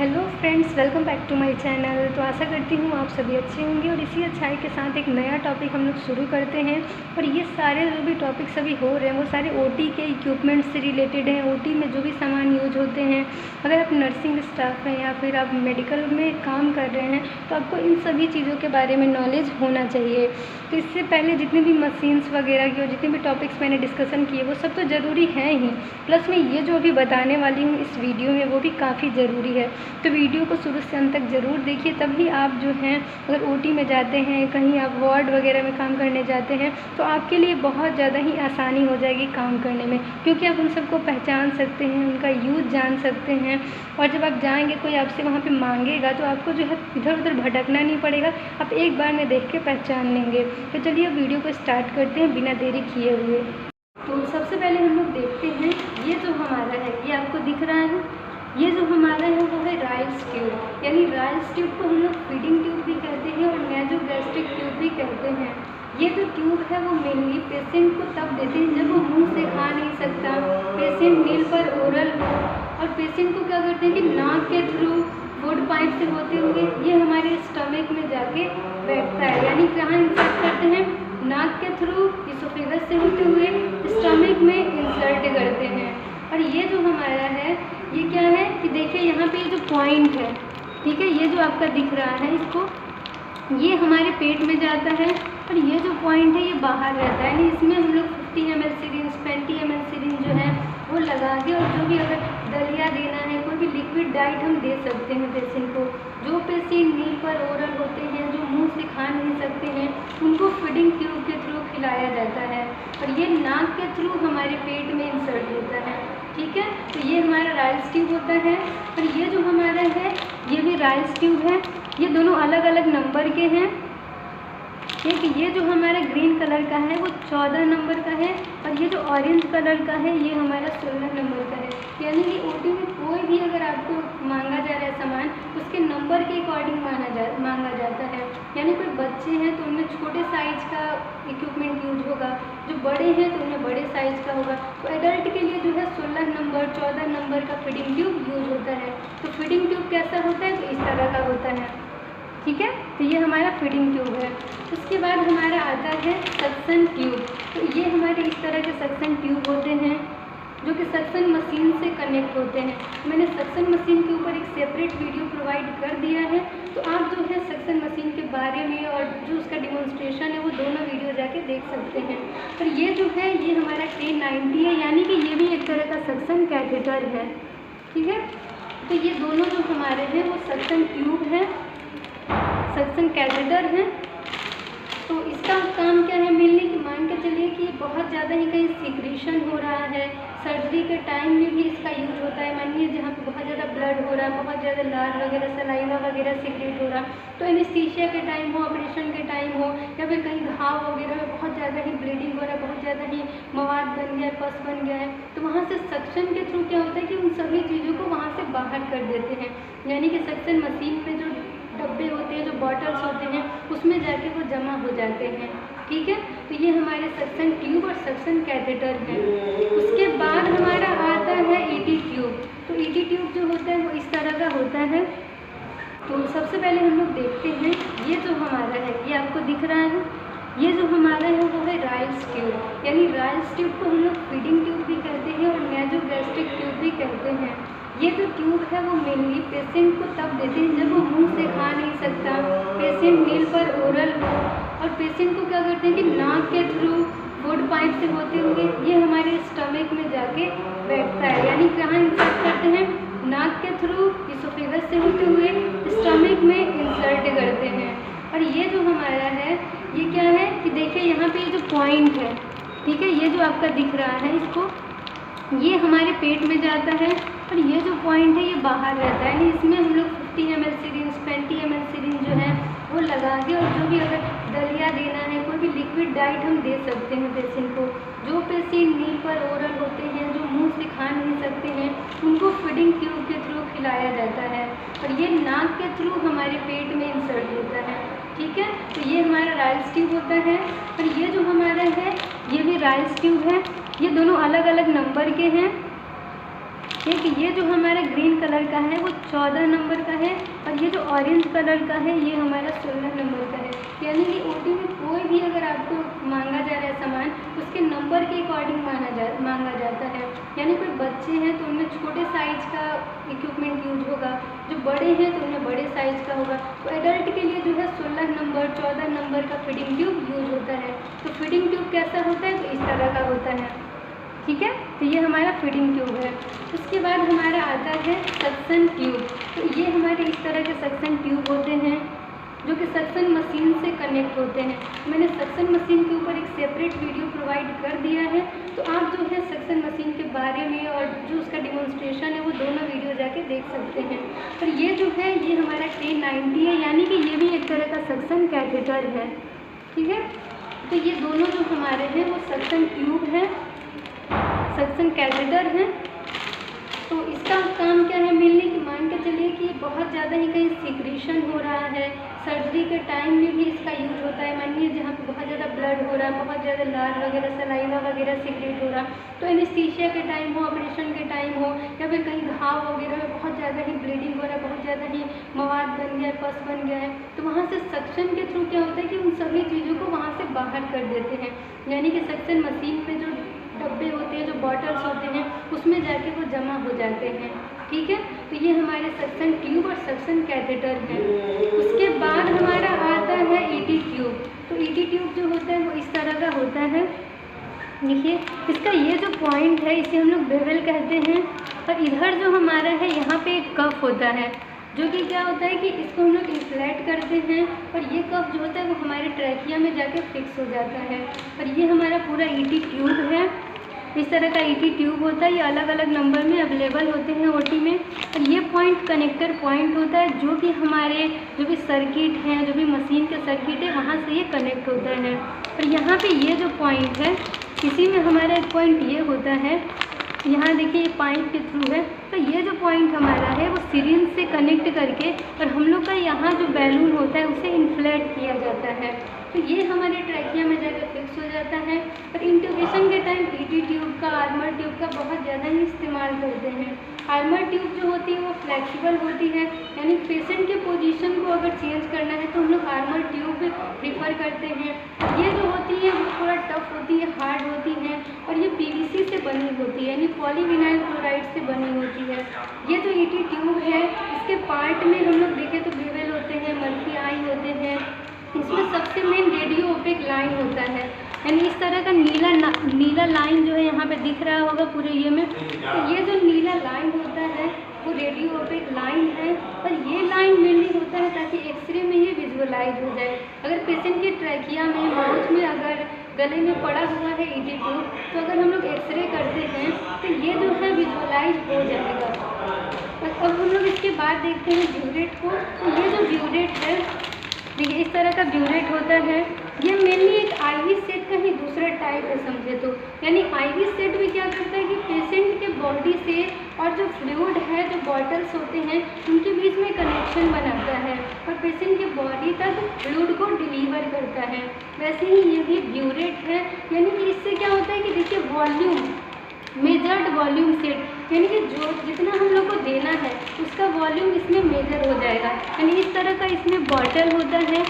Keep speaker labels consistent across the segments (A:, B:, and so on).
A: Hello friends, welcome back to my channel. तो आशा करती हूँ आप सभी अच्छे होंगे और इसी अच्छाई के साथ एक नया टॉपिक हम लोग शुरू करते हैं। और ये सारे जो भी टॉपिक्स अभी हो रहे हैं वो सारे ओटी के इक्विपमेंट से रिलेटेड हैं। ओटी में जो भी सामान यूज होते हैं, अगर आप नर्सिंग स्टाफ हैं या फिर आप मेडिकल में काम कर रहे हैं तो आपको इन सभी चीज़ों के बारे में नॉलेज होना चाहिए। तो इससे पहले जितने भी मशीन्स वगैरह की और जितने भी टॉपिक्स मैंने डिस्कशन किए वो सब तो ज़रूरी हैं ही, प्लस मैं ये जो अभी बताने वाली हूँ इस वीडियो में वो भी काफ़ी ज़रूरी है। तो वीडियो को शुरू से अंत तक ज़रूर देखिए, तभी आप जो हैं अगर ओटी में जाते हैं, कहीं आप वार्ड वगैरह में काम करने जाते हैं तो आपके लिए बहुत ज़्यादा ही आसानी हो जाएगी काम करने में, क्योंकि आप उन सबको पहचान सकते हैं, उनका यूज़ जान सकते हैं। और जब आप जाएंगे कोई आपसे वहाँ पे मांगेगा तो आपको जो है इधर उधर भटकना नहीं पड़ेगा, आप एक बार में देख के पहचान लेंगे। तो चलिए वीडियो को स्टार्ट करते हैं बिना देरी किए हुए। तो सबसे पहले हम लोग देखते हैं ये जो हमारा है, ये आपको दिख रहा है, ये जो हमारा है वो है राइल्स ट्यूब। यानी राइल्स ट्यूब को हम लोग फीडिंग ट्यूब भी कहते हैं और नेजोगैस्ट्रिक ट्यूब भी कहते हैं। ये जो ट्यूब है वो मेनली पेशेंट को तब देते हैं जब वो मुंह से खा नहीं सकता, पेशेंट नील पर ओरल हो, और पेशेंट को क्या करते हैं कि नाक के थ्रू फूड पाइप से होते हुए ये हमारे स्टमक में जाके बैठता है। यानी कहाँ इंसर्ट करते हैं, नाक के थ्रू इसोफेगस से होते हुए स्टमक में इंसर्ट करते हैं। और ये जो हमारा है ये क्या है कि देखिए यहाँ पे जो पॉइंट है, ठीक है, ये जो आपका दिख रहा है इसको, ये हमारे पेट में जाता है और ये जो पॉइंट है ये बाहर रहता है। यानी इसमें हम लोग 50 ml सिरिंज 20 ml सिरिंज जो है वो लगा के, और जो भी अगर दलिया देना है, कोई भी लिक्विड डाइट हम दे सकते हैं पेशेंट को। जो पेशेंट नील पर ओरल होते हैं, जो मुंह से खा नहीं सकते हैं, उनको फीडिंग ट्यूब के थ्रू खिलाया जाता है और ये नाक के थ्रू हमारे पेट में इंसर्ट होता है। ठीक है, तो ये हमारा राइल्स ट्यूब होता है। और ये जो हमारा है ये भी राइल्स ट्यूब है। ये दोनों अलग अलग नंबर के हैं। ठीक, ये जो हमारा ग्रीन कलर का है वो 14 नंबर का है और ये जो ऑरेंज कलर का है ये हमारा 16 नंबर का है। यानी कि ओटी में कोई भी अगर आपको मांगा जा रहा है सामान, उसके नंबर के अकॉर्डिंग मांगा जाता है। यानी कोई बच्चे हैं तो उनमें छोटे साइज़ का इक्विपमेंट यूज होगा, जो बड़े हैं तो उनमें बड़े साइज़ का होगा। तो एडल्ट के लिए जो है 16 नंबर 14 नंबर का फीडिंग ट्यूब यूज होता है। तो फीडिंग ट्यूब कैसा होता है, तो इस तरह का होता है। ठीक है, तो ये हमारा फीडिंग ट्यूब है। उसके बाद हमारा आता है सक्शन ट्यूब। तो ये हमारे इस तरह के सक्शन ट्यूब होते हैं जो कि सक्शन मशीन से कनेक्ट होते हैं। मैंने सक्शन मशीन के ऊपर एक सेपरेट वीडियो प्रोवाइड कर दिया है, तो आप जो है सक्शन मशीन के बारे में और जो उसका डिमॉन्स्ट्रेशन है वो दोनों वीडियो जाके देख सकते हैं। और ये जो है ये हमारा 1090 है, यानी कि ये भी एक तरह का सक्शन कैथेटर है। ठीक है, तो ये दोनों जो हमारे हैं वो सक्शन ट्यूब है, सक्शन कैथेटर है। तो इसका काम क्या है मेनली, कि मान के चलिए कि बहुत ज़्यादा ही कहीं सिक्रीशन हो रहा है, सर्जरी के टाइम में भी इसका यूज होता है। मानिए जहाँ पे बहुत ज़्यादा ब्लड हो रहा है, बहुत ज़्यादा लार वगैरह सलाइवा वगैरह सिक्रेट हो रहा, तो एनेस्थीसिया के टाइम हो, ऑपरेशन के टाइम हो, या फिर कहीं घाव वगैरह में बहुत ज़्यादा ही ब्लीडिंग हो रहा है, बहुत ज़्यादा ही मवाद बन गया है, पस बन गया है, तो वहाँ से सक्शन के थ्रू क्या होता है कि उन सभी चीज़ों को वहाँ से बाहर कर देते हैं। यानी कि सक्शन मशीन में जो डब्बे होते हैं, जो बॉटल्स होते हैं, उसमें जाके वो जमा हो जाते हैं। ठीक है, तो ये हमारे सक्शन ट्यूब और सक्शन कैथेटर है। उसके बाद हमारा आता है ईटी ट्यूब। तो ईटी ट्यूब जो होता है वो इस तरह का होता है। तो सबसे पहले हम लोग देखते हैं ये जो हमारा है, ये आपको दिख रहा है, ये जो हमारा है वो है राइल्स ट्यूब। यानी राइल्स ट्यूब को हम लोग फीडिंग ट्यूब भी कहते हैं और नेजोगैस्ट्रिक ट्यूब भी कहते हैं। ये जो ट्यूब है वो मेनली पेशेंट को तब देते हैं जब वो मुंह से खा नहीं सकता, पेशेंट नील पर ओरल हो, और पेशेंट को क्या करते हैं कि नाक के थ्रू फूड पाइप से होते हुए ये हमारे स्टमक में जाके बैठता है। यानी कहाँ इंसर्ट करते हैं, नाक के थ्रू इसोफेगस से होते हुए स्टमक में इंसर्ट करते हैं। और ये जो हमारा है ये क्या है कि देखिए यहाँ पे जो पॉइंट है, ठीक है, ये जो आपका दिख रहा है इसको, ये हमारे पेट में जाता है और ये जो पॉइंट है ये बाहर रहता है। यानी इसमें हम लोग 50 ml सिरिंज 20 ml सिरिंज जो है वो लगा के, और जो भी अगर दलिया देना है, कोई भी लिक्विड डाइट हम दे सकते हैं पेशेंट को। जो पेशेंट नील पर ओरल होते हैं, जो मुंह से खा नहीं सकते हैं, उनको फीडिंग ट्यूब के थ्रू खिलाया जाता है और ये नाक के थ्रू हमारे पेट में इंसर्ट होता है। ठीक है, तो ये हमारा राइल्स ट्यूब होता है। और ये जो हमारा है ये भी राइल्स ट्यूब है। ये दोनों अलग अलग नंबर के हैं। एक ये जो हमारा ग्रीन कलर का है वो 14 नंबर का है, और ये जो ऑरेंज कलर का है ये हमारा 16 नंबर का है। यानी कि ओटी में कोई भी अगर आपको मांगा जा रहा है सामान, उसके नंबर के अकॉर्डिंग मांगा जाता है। यानी कोई बच्चे हैं तो उनमें छोटे साइज़ का इक्विपमेंट यूज होगा, जो बड़े हैं तो उनमें बड़े साइज़ का होगा। तो एडल्ट के लिए जो है 16 नंबर 14 नंबर का फीडिंग ट्यूब यूज होता है। तो फीडिंग ट्यूब कैसा होता है, तो इस तरह का होता है, ठीक है। तो ये हमारा फीडिंग ट्यूब है। उसके बाद हमारा आता है सक्शन ट्यूब। तो ये हमारे इस तरह के सक्शन ट्यूब होते हैं जो कि सक्शन मशीन से कनेक्ट होते हैं। मैंने सक्शन मशीन के ऊपर एक सेपरेट वीडियो प्रोवाइड कर दिया है, तो आप जो है सक्शन मशीन के बारे में और जो उसका डिमॉन्स्ट्रेशन है वो दोनों वीडियो जाके देख सकते हैं। और ये जो है ये हमारा 1090 है, यानी कि ये भी एक तरह का सक्शन कैथेटर है, ठीक है। तो ये दोनों जो हमारे हैं वो सक्शन ट्यूब है, सक्शन कैथेटर है। तो इसका काम क्या है मेनली, कि मान के चलिए कि बहुत ज़्यादा ही कहीं सिक्रीशन हो रहा है, सर्जरी के टाइम में भी इसका यूज होता है। मानिए जहाँ पे बहुत ज़्यादा ब्लड हो रहा है, बहुत ज़्यादा लार वगैरह सलाइवा वगैरह सिक्रेट हो रहा, तो एनेस्थीसिया के टाइम हो, ऑपरेशन के टाइम हो, या फिर कहीं घाव वगैरह में बहुत ज़्यादा ही ब्लीडिंग हो रहा है, बहुत ज़्यादा ही मवाद बन गया है, पस बन गया है, तो वहाँ से सक्शन के थ्रू क्या होता है कि उन सभी चीज़ों को वहाँ से बाहर कर देते हैं। यानी कि सक्शन मशीन में जो डब्बे होते हैं, जो बॉटल्स होते हैं, उसमें जाके वो जमा हो जाते हैं, ठीक है। तो ये हमारे सक्शन ट्यूब और सक्शन कैथेटर है। उसके बाद हमारा आता है ईटी ट्यूब। तो ईटी ट्यूब जो होता है वो इस तरह का होता है, देखिए इसका ये जो पॉइंट है इसे हम लोग बेवल कहते हैं, और इधर जो हमारा है यहाँ पे एक कफ होता है, जो कि क्या होता है कि इसको हम लोग इन्फ्लेट करते हैं, और ये कफ जो होता है वो हमारे ट्रैकिया में जाके फिक्स हो जाता है। और ये हमारा पूरा ईटी ट्यूब है, इस तरह का ईटी ट्यूब होता है। ये अलग अलग नंबर में अवेलेबल होते हैं ओटी में। और ये पॉइंट कनेक्टर पॉइंट होता है, जो कि हमारे जो भी सर्किट हैं, जो भी मशीन के सर्किट है, वहाँ से ये कनेक्ट होता है। और यहाँ पे ये जो पॉइंट है, इसी में हमारा एक पॉइंट ये होता है, यहाँ देखिए ये पाइप के थ्रू है। तो ये जो पॉइंट हमारा है वो सिरिंज से कनेक्ट करके, और हम लोग का यहाँ जो बैलून होता है उसे इन्फ्लेट किया जाता है। तो ये हमारे ट्रैकिया में जाकर फिक्स हो जाता है। और इंट्यूबेशन के टाइम ईटी ट्यूब का, आर्मर ट्यूब का बहुत ज़्यादा ही इस्तेमाल करते हैं। आर्मर ट्यूब जो होती है वो फ्लेक्सिबल होती है, यानी पेशेंट के पोजीशन को अगर चेंज करना है तो हम लोग आर्मर ट्यूब प्रीफर करते हैं। ये जो होती है वो थोड़ा टफ होती है, हार्ड होती है, और ये पीवीसी से बनी होती है, यानी पॉलीविनाइल क्लोराइड से बनी होती है। ये जो ईटी ट्यूब है इसके पार्ट में हम लोग देखें तो बेवल होते हैं, मर्फी आई होते हैं। इसमें सबसे मेन रेडियो ओपेक लाइन होता है, यानी इस तरह का नीला लाइन जो है यहाँ पे दिख रहा होगा पूरे ये में। तो ये जो नीला लाइन होता है वो रेडियो ओपेक लाइन है, और ये लाइन मेनली होता है ताकि एक्सरे में ये विजुअलाइज हो जाए। अगर पेशेंट के ट्रैकिया में, माउथ में अगर गले में पड़ा हुआ है ईटी ट्यूब, तो अगर हम लोग एक्सरे करते हैं तो ये जो है विजुअलाइज हो जाएगा। और अब हम लोग इसके बाद देखते हैं ब्यूरेट को। तो ये जो ब्यूरेट है, देखिए इस तरह का ब्यूरेट होता है। ये मेनली एक आईवी सेट का ही दूसरा टाइप है समझे तो। यानी आईवी सेट भी क्या करता है कि पेशेंट के बॉडी से और जो फ्लूइड है, जो बॉटल्स होते हैं, उनके बीच में कनेक्शन बनाता है और पेशेंट के बॉडी तक फ्लूइड को डिलीवर करता है। वैसे ही ये भी ब्यूरेट है, यानी कि इससे क्या होता है कि देखिए वॉल्यूम, मेजर्ड वॉल्यूम सेट, यानी कि जो जितना हम लोग को देना है उसका वॉल्यूम इसमें मेजर हो जाएगा। यानी इस तरह का इसमें बॉटल होता है,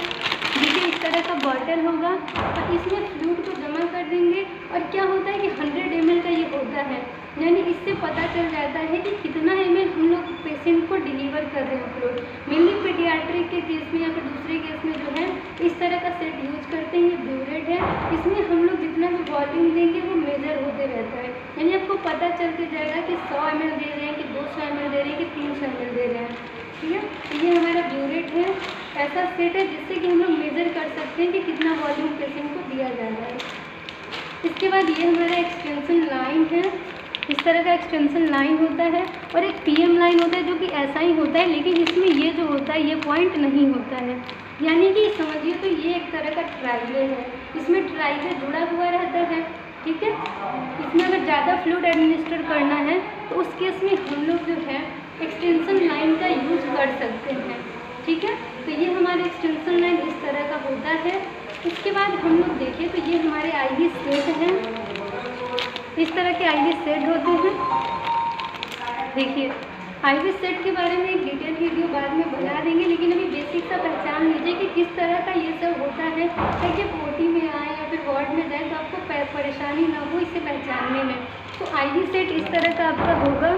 A: देखिए इस तरह का बॉटल होगा, और इसमें फ्लूइड को जमा कर देंगे। और क्या होता है कि 100 ml का ये होता है, यानी इससे पता चल जाता है कि कितना ml हम लोग पेशेंट को डिलीवर कर रहे हैं फ्लूइड। मेनली पीडियाट्रिक के केस में या फिर दूसरे केस में जो है इस तरह का सेट यूज करते हैं। ये ब्यूरेट है, इसमें हम लोग जितना भी वॉल्यूम देंगे वो मेजर होते रहता है, यानी आपको पता चलते जाएगा कि 100 ml दे रहे हैं, कि 200 ml दे रहे हैं, कि 300 ml दे रहे हैं, ठीक है। तो ये हमारा ब्यूरेट है, ऐसा सेट है जिससे कि हम लोग मेजर कर सकते हैं कि कितना वॉल्यूम पेशेंट को दिया जा रहा है। इसके बाद ये हमारा एक्सटेंशन लाइन है, इस तरह का एक्सटेंशन लाइन होता है, और एक पीएम लाइन होता है जो कि ऐसा ही होता है, लेकिन इसमें ये जो होता है ये पॉइंट नहीं होता है। यानी कि समझिए तो ये एक तरह का ट्राइवे है, इसमें ट्राइवे जुड़ा हुआ रहता है, ठीक है। इसमें अगर ज़्यादा फ्लूइड एडमिनिस्टर करना है तो उस केस में हम लोग जो है एक्सटेंशन लाइन का यूज कर सकते हैं, ठीक है। तो ये हमारे एक्सटेंशन लाइन इस तरह का होता है। इसके बाद हम लोग देखें तो ये हमारे आईवी सेट हैं, इस तरह के आईवी सेट होते हैं। देखिए आईवी सेट के बारे में एक डिटेल वीडियो बाद में बना देंगे, लेकिन अभी बेसिक सा पहचान लीजिए कि किस तरह का ये सब होता है, ताकि ओटी में आए या फिर वार्ड में जाए तो आपको परेशानी ना हो इसे पहचानने में। तो आईवी सेट इस तरह का आपका होगा,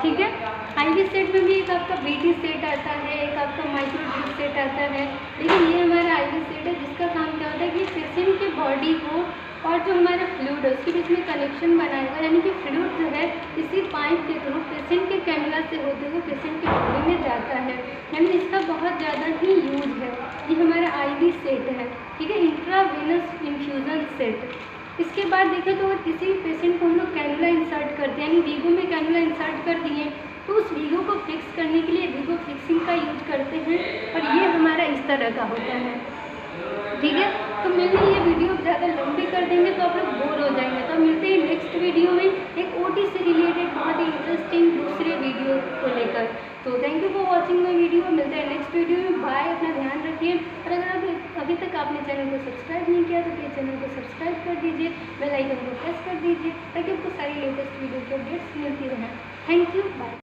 A: ठीक है। आईवी सेट में भी एक आपका बीटी सेट आता है, एक आपका माइक्रो ड्रिप सेट आता है, लेकिन ये हमारा आईवी सेट है जिसका काम क्या होता है कि पेशेंट के बॉडी को और जो हमारा फ्लूइड है उसके बीच में कनेक्शन बनाएगा, यानी कि फ्लूइड जो है इसी पाइप के थ्रू पेशेंट के कैनुला से होते हुए पेशेंट के बॉडी में जाता है, यानी इसका बहुत ज़्यादा ही यूज है। ये हमारा आईवी सेट है, ठीक है, इंट्रावेनस इन्फ्यूज़न सेट। इसके बाद देखें तो अगर किसी पेशेंट को हम लोग कैनुला इंसर्ट करते हैं, यानी वीगो में कैनुला इंसर्ट कर दिए, तो उस वीगो को फिक्स करने के लिए वीगो फिक्सिंग का यूज करते हैं, और ये हमारा इस तरह का होता है, ठीक है। तो मिलते ये वीडियो ज़्यादा लंबी कर देंगे तो आप लोग बोर हो जाएंगे, तो मिलते हैं नेक्स्ट वीडियो में एक ओटी से रिलेटेड बहुत ही इंटरेस्टिंग दूसरे वीडियो को लेकर। तो thank you for watching my video, मिलते हैं नेक्स्ट वीडियो में, बाय, अपना ध्यान रखिए। और अगर आप अभी तक आपने चैनल को सब्सक्राइब नहीं किया तो प्लीज़ चैनल को सब्सक्राइब कर दीजिए, बेल आइकन को प्रेस कर दीजिए, ताकि आपको सारी लेटेस्ट वीडियो की अपडेट्स मिलती रहें। Thank you, bye.